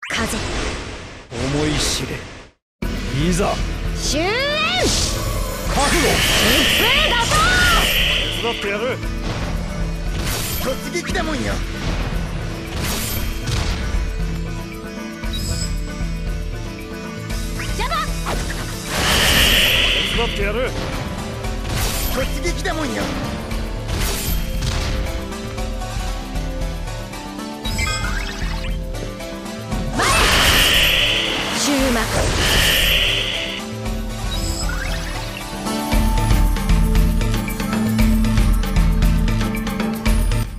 風思い知れいざ終焉覚悟一斉だぞ手伝ってやる突撃だもんよ邪魔手伝ってやる突撃だもんよ終幕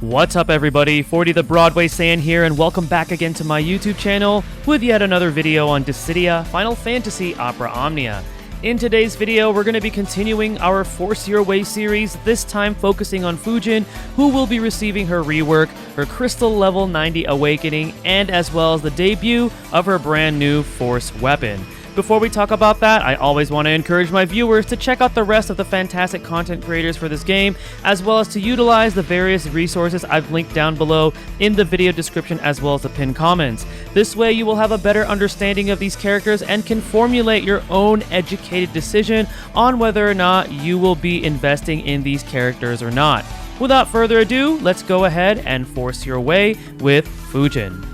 What's up everybody, 40 the Broadway Saiyan here, and welcome back again to my YouTube channel with yet another video on Dissidia, Final Fantasy Opera Omnia. In today's video, we're going to be continuing our Force Your Way series, this time focusing on FUJIN, who will be receiving her rework, her Crystal Level 90 Awakening, and as well as the debut of her brand new Force weapon. Before we talk about that, I always want to encourage my viewers to check out the rest of the fantastic content creators for this game, as well as to utilize the various resources I've linked down below in the video description as well as the pinned comments. This way you will have a better understanding of these characters and can formulate your own educated decision on whether or not you will be investing in these characters or not. Without further ado, let's go ahead and force your way with FUJIN.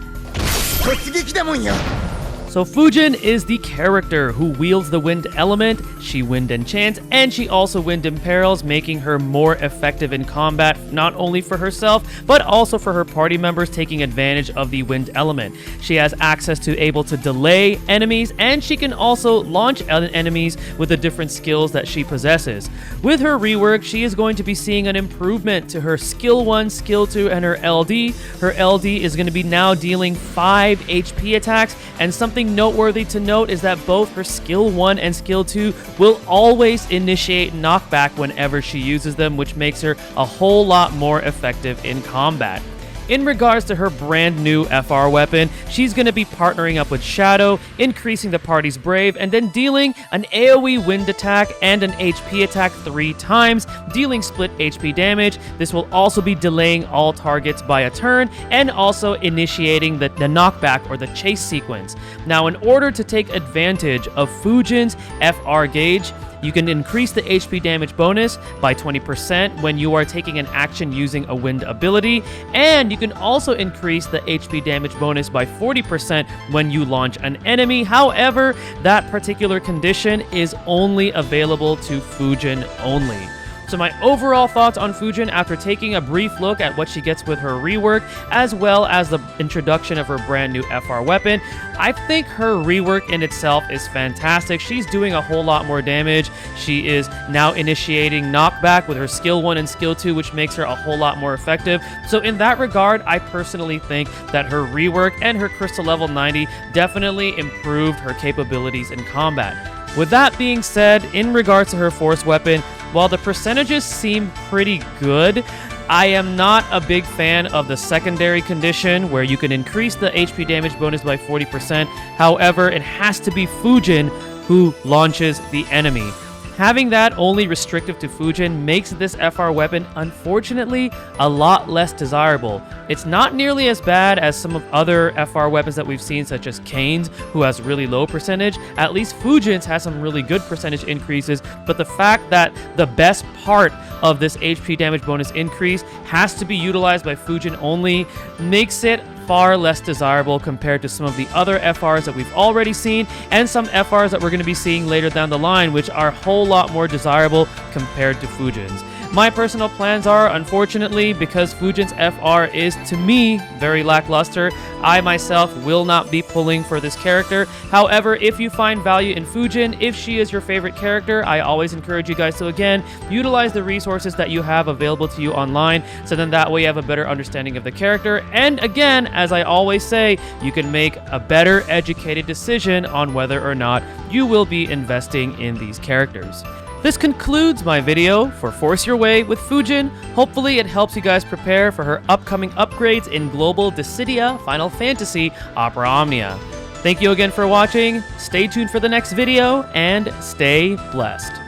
So FUJIN is the character who wields the wind element. She wind enchants and she also wind imperils, making her more effective in combat, not only for herself, but also for her party members taking advantage of the wind element. She has access to able to delay enemies, and she can also launch enemies with the different skills that she possesses. With her rework, she is going to be seeing an improvement to her skill 1, skill 2, and her LD. Her LD is going to be now dealing 5 HP attacks, and something noteworthy to note is that both her skill 1 and skill 2 will always initiate knockback whenever she uses them, which makes her a whole lot more effective in combat. In regards to her brand new FR weapon, she's going to be partnering up with Shadow, increasing the party's brave, and then dealing an AoE wind attack and an HP attack 3 times, dealing split HP damage. This will also be delaying all targets by a turn and also initiating the knockback or the chase sequence. Now, in order to take advantage of FUJIN's FR gauge, you can increase the HP damage bonus by 20% when you are taking an action using a wind ability, and you can also increase the HP damage bonus by 40% when you launch an enemy. However, that particular condition is only available to FUJIN only. So my overall thoughts on FUJIN after taking a brief look at what she gets with her rework, as well as the introduction of her brand new FR weapon, I think her rework in itself is fantastic. She's doing a whole lot more damage. She is now initiating knockback with her skill 1 and skill 2, which makes her a whole lot more effective. So in that regard, I personally think that her rework and her Crystal Level 90 definitely improved her capabilities in combat. With that being said, in regards to her Force weapon, while the percentages seem pretty good, I am not a big fan of the secondary condition where you can increase the HP damage bonus by 40%. However, it has to be FUJIN who launches the enemy. Having that only restrictive to FUJIN makes this FR weapon, unfortunately, a lot less desirable. It's not nearly as bad as some of other FR weapons that we've seen, such as Kane's, who has really low percentage. At least FUJIN's has some really good percentage increases, but the fact that the best part of this HP damage bonus increase has to be utilized by FUJIN only makes it far less desirable compared to some of the other FRs that we've already seen, and some FRs that we're going to be seeing later down the line, which are a whole lot more desirable compared to FUJIN's. My personal plans are, unfortunately, because FUJIN's FR is, to me, very lackluster, I myself will not be pulling for this character. However, if you find value in FUJIN, if she is your favorite character, I always encourage you guys to, again, utilize the resources that you have available to you online, so then that way you have a better understanding of the character. And again, as I always say, you can make a better educated decision on whether or not you will be investing in these characters. This concludes my video for Force Your Way with FUJIN. Hopefully it helps you guys prepare for her upcoming upgrades in Global Dissidia Final Fantasy Opera Omnia. Thank you again for watching, stay tuned for the next video, and stay blessed.